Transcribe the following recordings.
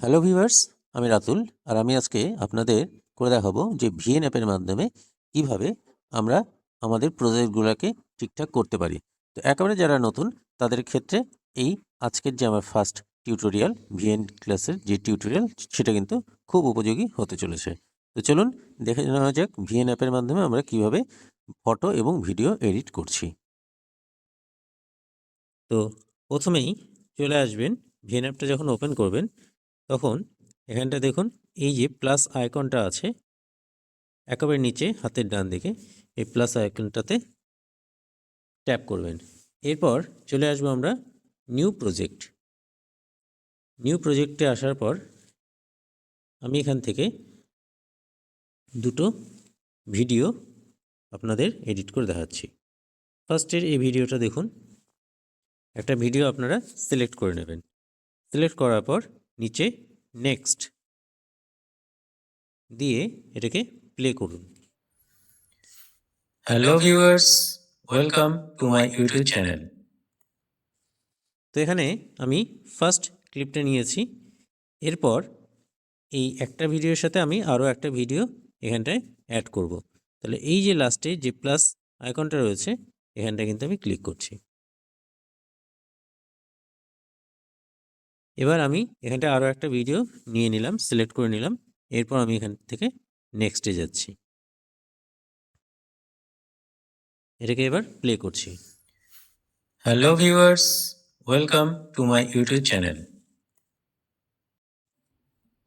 Hello viewers, আমি রাতুল। আর আমি আজকে আপনাদের করে দেখাবো যে ভিএন অ্যাপের মাধ্যমে কিভাবে আমরা আমাদের প্রজেক্টগুলোকে ঠিকঠাক করতে পারি। তো একেবারে যারা নতুন তাদের ক্ষেত্রে এই আজকের যে আমার ফার্স্ট টিউটোরিয়াল ভিএন ক্লাসের যে টিউটোরিয়াল সেটা কিন্তু খুব উপযোগী হতে চলেছে। তো চলুন দেখে নেওয়া যাক ভিএন অ্যাপের মাধ্যমে আমরা কিভাবে ফটো এবং ভিডিও এডিট করছি। তো প্রথমেই চলে আসবেন, ভিএন অ্যাপটা যখন ওপেন করবেন তখন এখানটা দেখুন এই যে প্লাস আইকনটা আছে একেবারে নিচে হাতের ডান দিকে, এই প্লাস আইকনটাতে ট্যাপ করবেন। এরপর চলে আসবো আমরা নিউ প্রজেক্টে আসার পর আমি এখান থেকে দুটো ভিডিও আপনাদের এডিট করে দেখাচ্ছি। ফার্স্টের এই ভিডিওটা দেখুন, একটা ভিডিও আপনারা সিলেক্ট করে নেবেন। সিলেক্ট করার পর নিচে নেক্সট দিয়ে এটাকে প্লে করুন। Hello viewers, welcome to my YouTube channel. তো এখানে আমি ফার্স্ট ক্লিপটা নিয়েছি। এরপর এই একটা ভিডিওর সাথে আমি আরও একটা ভিডিও এখানটায় অ্যাড করব। তাহলে এই যে লাস্টে যে প্লাস আইকনটা রয়েছে এখানটা কিন্তু আমি ক্লিক করছি। এবার আমি এখানটা আরও একটা ভিডিও নিয়ে নিলাম, সিলেক্ট করে নিলাম। এরপর আমি এখান থেকে নেক্সটে যাচ্ছি, এটাকে এবার প্লে করছি। Hello viewers, welcome to my YouTube channel.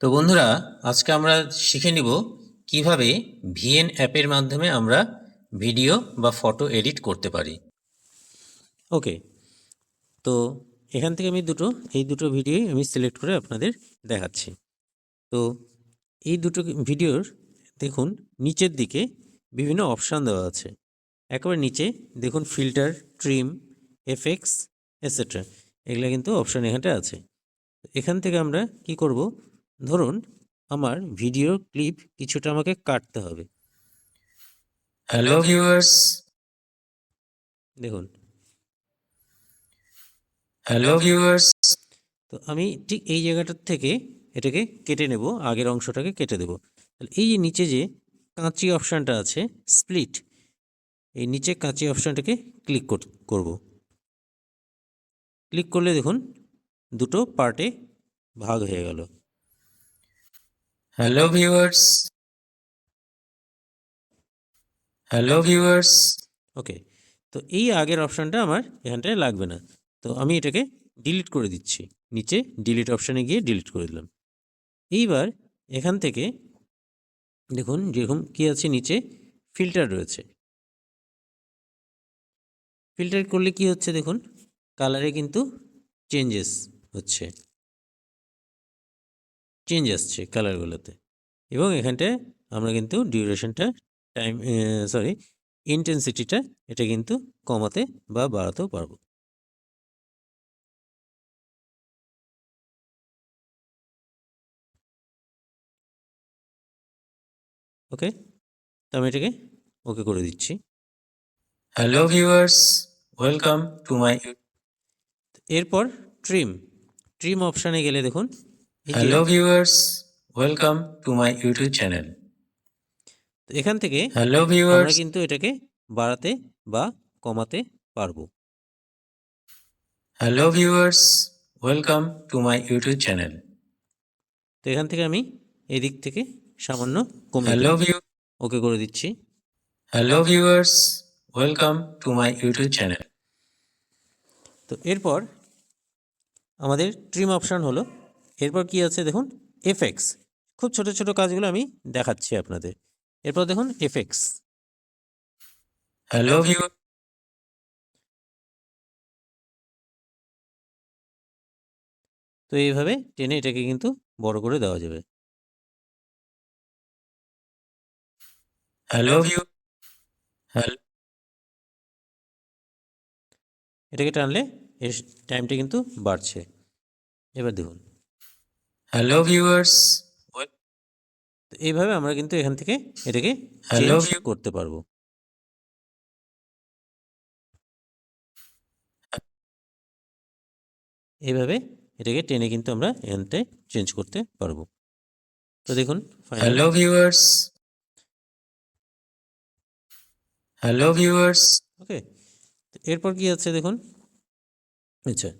তো বন্ধুরা, আজকে আমরা শিখে নিব কিভাবে ভিএন অ্যাপের মাধ্যমে আমরা ভিডিও বা ফটো এডিট করতে পারি। ওকে, তো এখান থেকে আমি এই দুটো ভিডিওই আমি সিলেক্ট করে আপনাদের দেখাচ্ছি। তো এই দুটো ভিডিওর দেখুন নিচের দিকে বিভিন্ন অপশান দেওয়া আছে। একেবারে নিচে দেখুন ফিল্টার, ট্রিম, এফেক্টস এটসেট্রা, এগুলো কিন্তু অপশান এখানটা আছে। এখান থেকে আমরা কি করব, ধরুন আমার ভিডিও ক্লিপ কিছুটা আমাকে কাটতে হবে। হ্যালো ভিউয়ার্স, দেখুন, হ্যালো ভিউয়ার্স, তো আমি ঠিক এই জায়গাটার থেকে এটাকে কেটে নেব, আগের অংশটাকে কেটে দেব। তাহলে এই যে নিচে যে কাঁচি অপশানটা আছে স্প্লিট, এই নিচে কাঁচি অপশানটাকে ক্লিক করব। ক্লিক করলে দেখুন দুটো পার্টে ভাগ হয়ে গেল। Hello viewers, hello viewers. Okay, তো এই আগের অপশানটা আমার এখানটায় লাগবে না, তো আমি এটাকে ডিলিট করে দিচ্ছি। নিচে ডিলিট অপশানে গিয়ে ডিলিট করে দিলাম। এইবার এখান থেকে দেখুন যেরকম কি আছে, নিচে ফিল্টার রয়েছে। ফিল্টার করলে কি হচ্ছে দেখুন, কালারে কিন্তু চেঞ্জ আসছে কালারগুলোতে। এবং এখানটায় আমরা কিন্তু ডিউরেশনটা ইন্টেন্সিটিটা এটা কিন্তু কমাতে বা বাড়াতেও পারবো। ওকে, তো আমি এটাকে ওকে করে দিচ্ছি। হ্যালো ভিউয়ার্স, ওয়েলকাম টু মাই। এরপর ট্রিম অপশানে গেলে দেখুন, hello viewers, welcome to my YouTube channel. তো এখান থেকে হ্যালো আমরা ভিউয়ার্স, কিন্তু এটাকে বাড়াতে বা কমাতে পারবো। Hello viewers, welcome to my YouTube channel. তো এখান থেকে আমি এদিক থেকে সামান্য কমিয়ে হ্যালো দেবো, ওকে করে দিচ্ছি। Hello viewers, welcome to my YouTube channel. তো এরপর আমাদের ট্রিম অপশান হলো। এরপর কি আছে দেখুন, এফেক্টস। খুব ছোট ছোট কাজগুলো আমি দেখাচ্ছি আপনাদের। এরপর দেখুন এফেক্টস। হ্যালো ভিউ তো এইভাবে টেনে এটাকে কিন্তু বড় করে দেওয়া যাবে। হ্যালো ভিউ হ্যালো এটাকে টানলে এর টাইমটা কিন্তু বাড়ছে। এবার দেখুন, হ্যালো ভিউয়ার্স, তো এইভাবে আমরা কিন্তু এখান থেকে এটাকে হ্যালো চেঞ্জ ভিউ করতে পারবো। এইভাবে এটাকে টেনে কিন্তু আমরা এখানটায় চেঞ্জ করতে পারবো। তো দেখুন হ্যালো ভিউয়ার্স, হ্যালো ভিউয়ার্স। ওকে, এরপর কি আছে দেখুন। আচ্ছা,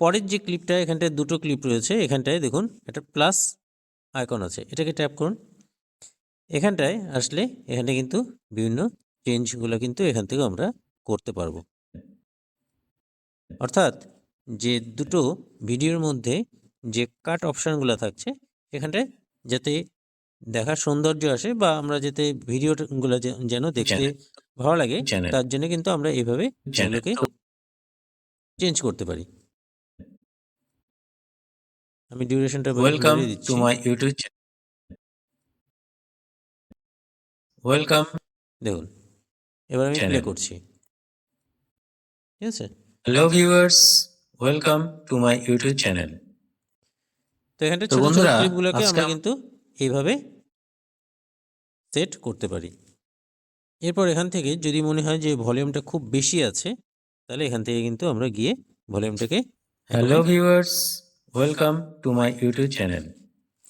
পরের যে ক্লিপটা, এখানটায় দুটো ক্লিপ রয়েছে, এখানটায় দেখুন একটা প্লাস আইকন আছে, এটাকে ট্যাপ করুন। এখানটায় আসলে এখানে কিন্তু বিভিন্ন চেঞ্জগুলো কিন্তু এখান থেকে আমরা করতে পারবো। অর্থাৎ যে দুটো ভিডিওর মধ্যে যে কাট অপশানগুলো থাকছে সেখানটায় যাতে দেখার সৌন্দর্য আসে বা আমরা যাতে ভিডিওগুলো যেন দেখতে ভালো লাগে, তার জন্য কিন্তু আমরা এইভাবে এগুলোকে চেঞ্জ করতে পারি। আমি ডিউরেশনটা ওয়েলকাম বাড়িয়ে টু দিচ্ছি। মাই ইউটিউব চ্যানেল। ওয়েলকাম। দেখুন এবার আমি প্লে করছি, ঠিক আছে। Hello viewers, welcome to my YouTube channel. তো এখানটা তো ছোট ছোট বন্ধুরা, ক্লিপগুলোকে আজকে আমরা কিন্তু এইভাবে সেট করতে পারি। এরপর এখান থেকে যদি মনে হয় যে ভলিউমটা খুব বেশি আছে, তাহলে এখান থেকে কিন্তু আমরা গিয়ে ভলিউমটাকে hello viewers, welcome to my YouTube channel.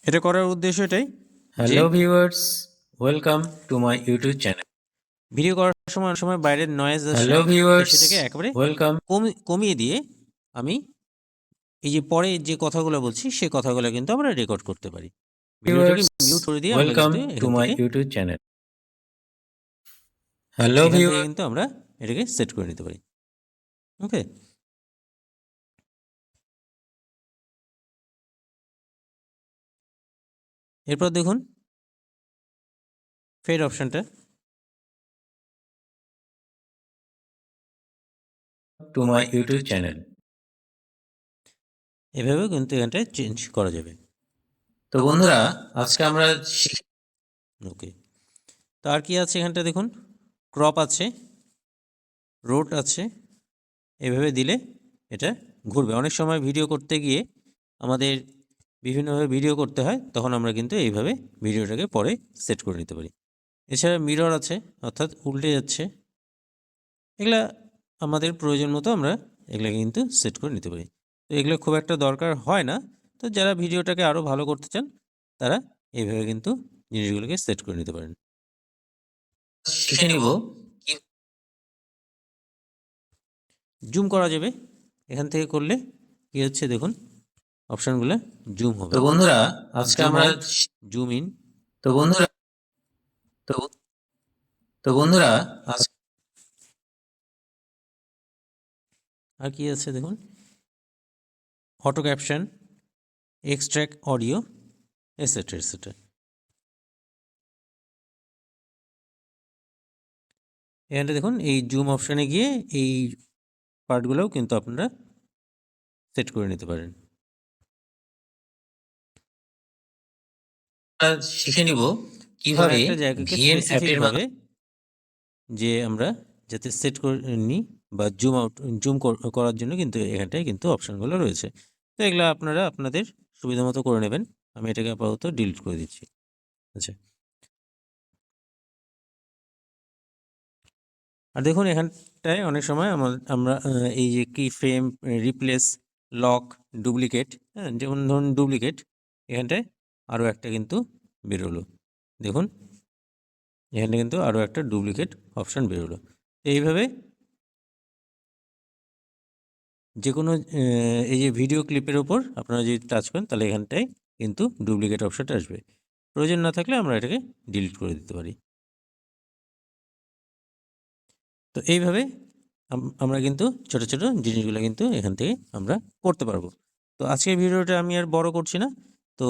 এটা করার উদ্দেশ্য এটাই যে hello viewers, welcome to my YouTube channel. Video করার সময় অনেক সময় বাইরের নয়েজ আসে, হ্যালো তো ভিউয়ার্স, সেটাকে একেবারে ওয়েলকাম। কমিয়ে দিয়ে আমি এই যে পরে যে কথাগুলো বলছি সেই কথাগুলো কিন্তু আমরা রেকর্ড করতে পারি। ভিডিওটাকে মিউট করে দিয়ে আমরা ওয়েলকাম কিন্তু টু এখান মাই থেকে ইউটিউব চ্যানেল। হ্যালো এখান থেকে ভিউয়ার্স, কিন্তু আমরা এটাকে সেট করে নিতে পারি। ওকে, এরপর দেখুন ফেড অপশনটা, টু মাই ইউটিউব চ্যানেল। এভাবেও কিন্তু এখানটায় চেঞ্জ করা যাবে। তো বন্ধুরা, আজকে আমরা ওকে, তো আর কি আছে এখানটা দেখুন, ক্রপ আছে, রোট আছে, এভাবে দিলে এটা ঘুরবে। অনেক সময় ভিডিও করতে গিয়ে আমাদের বিভিন্নভাবে ভিডিও করতে হয়, তখন আমরা কিন্তু এইভাবে ভিডিওটাকে পরে সেট করে নিতে পারি। এছাড়া মিরর আছে, অর্থাৎ উল্টে যাচ্ছে, এগুলা আমাদের প্রয়োজন মতো আমরা এগুলাকে কিন্তু সেট করে নিতে পারি। তো এগুলো খুব একটা দরকার হয় না, তো যারা ভিডিওটাকে আরও ভালো করতে চান তারা এইভাবে কিন্তু জিনিসগুলোকে সেট করে নিতে পারেন। শিখে নিব জুম করা যাবে, এখান থেকে করলে কি হচ্ছে দেখুন, অপশানগুলো জুম হবে। তো বন্ধুরা, আজকে আমরা জুম ইন। তো বন্ধুরা তো বন্ধুরা আর কি আছে দেখুন, auto caption, extract audio, etcetera etcetera. এখানটা দেখুন এই জুম অপশানে গিয়ে এই পার্টগুলোও কিন্তু আপনারা সেট করে নিতে পারেন। শিখে নিব কিভাবে কিভাবে একটা জায়গাকে ভিএন স্পেসিফিক অ্যাপের ভাবে যে আমরা যাতে সেট করে নিই বা জুম আউট জুম করার জন্য কিন্তু এখানটায় কিন্তু অপশানগুলো রয়েছে। তো এগুলো আপনারা আপনাদের সুবিধা মতো করে নেবেন। আমি এটাকে আপাতত ডিলিট করে দিচ্ছি। আচ্ছা, আর দেখুন এখানটায় অনেক সময় আমরা এই যে কি ফ্রেম, রিপ্লেস, লক, ডুপ্লিকেট, হ্যাঁ, যেমন ধরুন ডুপ্লিকেট, এখানটায় আরও একটা কিন্তু বেরোলো। দেখুন এখানে কিন্তু আরও একটা ডুপ্লিকেট অপশান বেরোলো। এইভাবে যে কোনো এই যে ভিডিও ক্লিপের ওপর আপনারা যদি টাচ করেন তাহলে এখানটায় কিন্তু ডুপ্লিকেট অপশানটা আসবে। প্রয়োজন না থাকলে আমরা এটাকে ডিলিট করে দিতে পারি। তো এইভাবে আমরা কিন্তু ছোট ছোট জিনিসগুলো কিন্তু এখান থেকে আমরা করতে পারবো। তো আজকের ভিডিওটা আমি আর বড় করছি না। তো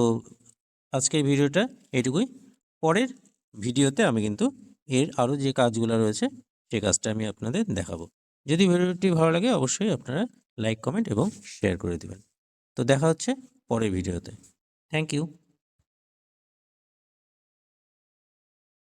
আজকের ভিডিওটা এইটুকুই। পরের ভিডিওতে আমি কিন্তু এর আরও যে কাজগুলো রয়েছে সেই কাজটা আমি আপনাদের দেখাবো। যদি ভিডিওটি ভালো লাগে অবশ্যই আপনারা লাইক, কমেন্ট এবং শেয়ার করে দেবেন। তো দেখা হচ্ছে পরের ভিডিওতে। Thank you.